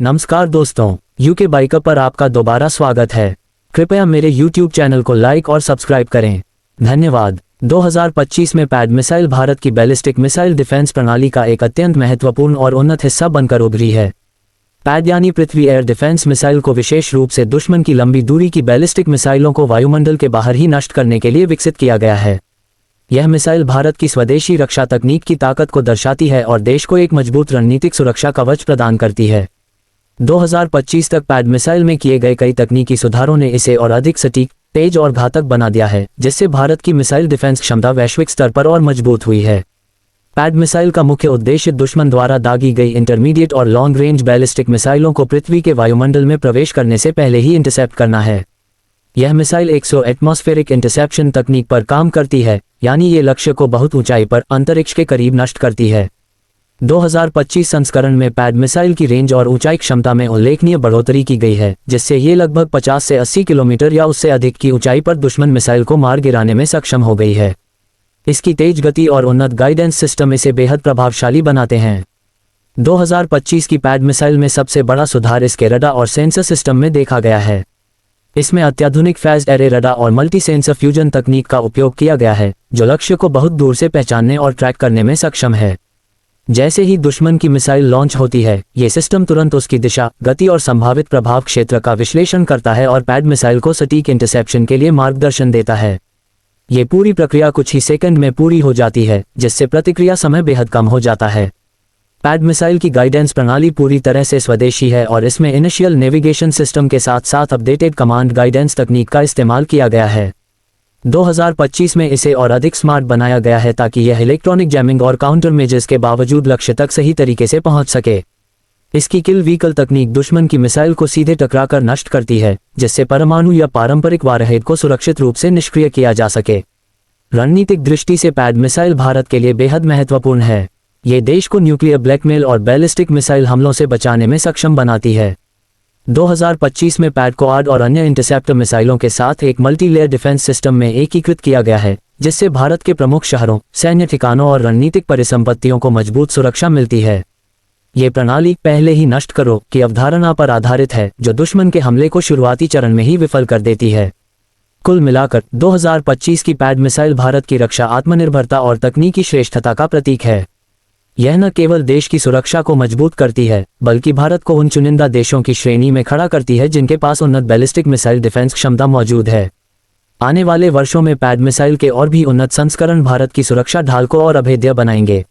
नमस्कार दोस्तों, UK biker पर आपका दोबारा स्वागत है। कृपया मेरे YouTube चैनल को लाइक और सब्सक्राइब करें। धन्यवाद। 2025 में पैड मिसाइल भारत की बैलिस्टिक मिसाइल डिफेंस प्रणाली का एक अत्यंत महत्वपूर्ण और उन्नत हिस्सा बनकर उभरी है। पैड यानी पृथ्वी एयर डिफेंस मिसाइल को विशेष रूप से दुश्मन की लंबी दूरी की बैलिस्टिक मिसाइलों को वायुमंडल के बाहर ही नष्ट करने के लिए विकसित किया गया है। यह मिसाइल भारत की स्वदेशी रक्षा तकनीक की ताकत को दर्शाती है और देश को एक मजबूत रणनीतिक सुरक्षा कवच प्रदान करती है। 2025 तक पैड मिसाइल में किए गए कई तकनीकी सुधारों ने इसे और अधिक सटीक, तेज और घातक बना दिया है, जिससे भारत की मिसाइल डिफेंस क्षमता वैश्विक स्तर पर और मजबूत हुई है। पैड मिसाइल का मुख्य उद्देश्य दुश्मन द्वारा दागी गई इंटरमीडिएट और लॉन्ग रेंज बैलिस्टिक मिसाइलों को पृथ्वी के वायुमंडल में प्रवेश करने से पहले ही इंटरसेप्ट करना है। यह मिसाइल 100 एटमॉस्फेरिक इंटरसेप्शन तकनीक पर काम करती है, यानी ये लक्ष्य को बहुत ऊंचाई पर अंतरिक्ष के करीब नष्ट करती है। 2025 संस्करण में पैड मिसाइल की रेंज और ऊंचाई क्षमता में उल्लेखनीय बढ़ोतरी की गई है, जिससे ये लगभग 50 से 80 किलोमीटर या उससे अधिक की ऊंचाई पर दुश्मन मिसाइल को मार गिराने में सक्षम हो गई है। इसकी तेज गति और उन्नत गाइडेंस सिस्टम इसे बेहद प्रभावशाली बनाते हैं। 2025 की पैड मिसाइल में सबसे बड़ा सुधार इसके रडार और सेंसर सिस्टम में देखा गया है। इसमें अत्याधुनिक फेज्ड एरे रडार और मल्टी सेंसर फ्यूजन तकनीक का उपयोग किया गया है, जो लक्ष्य को बहुत दूर से पहचानने और ट्रैक करने में सक्षम है। जैसे ही दुश्मन की मिसाइल लॉन्च होती है, ये सिस्टम तुरंत उसकी दिशा, गति और संभावित प्रभाव क्षेत्र का विश्लेषण करता है और पैड मिसाइल को सटीक इंटरसेप्शन के लिए मार्गदर्शन देता है। ये पूरी प्रक्रिया कुछ ही सेकंड में पूरी हो जाती है, जिससे प्रतिक्रिया समय बेहद कम हो जाता है। पैड मिसाइल की गाइडेंस प्रणाली पूरी तरह से स्वदेशी है और इसमें इनिशियल नेविगेशन सिस्टम के साथ साथ अपडेटेड कमांड गाइडेंस तकनीक का इस्तेमाल किया गया है। 2025 में इसे और अधिक स्मार्ट बनाया गया है ताकि यह इलेक्ट्रॉनिक जैमिंग और काउंटर मेजर्स के बावजूद लक्ष्य तक सही तरीके से पहुंच सके। इसकी किल व्हीकल तकनीक दुश्मन की मिसाइल को सीधे टकराकर नष्ट करती है, जिससे परमाणु या पारंपरिक वारहेड को सुरक्षित रूप से निष्क्रिय किया जा सके। रणनीतिक दृष्टि से पैड मिसाइल भारत के लिए बेहद महत्वपूर्ण है। ये देश को न्यूक्लियर ब्लैकमेल और बैलिस्टिक मिसाइल हमलों से बचाने में सक्षम बनाती है। 2025 में पैड क्वाड और अन्य इंटरसेप्टर मिसाइलों के साथ एक मल्टी लेयर डिफेंस सिस्टम में एकीकृत किया गया है, जिससे भारत के प्रमुख शहरों, सैन्य ठिकानों और रणनीतिक परिसंपत्तियों को मजबूत सुरक्षा मिलती है। ये प्रणाली पहले ही नष्ट करो की अवधारणा पर आधारित है, जो दुश्मन के हमले को शुरुआती चरण में ही विफल कर देती है। कुल मिलाकर 2025 की पैड मिसाइल भारत की रक्षा, आत्मनिर्भरता और तकनीकी श्रेष्ठता का प्रतीक है। यह न केवल देश की सुरक्षा को मजबूत करती है, बल्कि भारत को उन चुनिंदा देशों की श्रेणी में खड़ा करती है जिनके पास उन्नत बैलिस्टिक मिसाइल डिफेंस क्षमता मौजूद है। आने वाले वर्षों में पैड मिसाइल के और भी उन्नत संस्करण भारत की सुरक्षा ढाल को और अभेद्य बनाएंगे।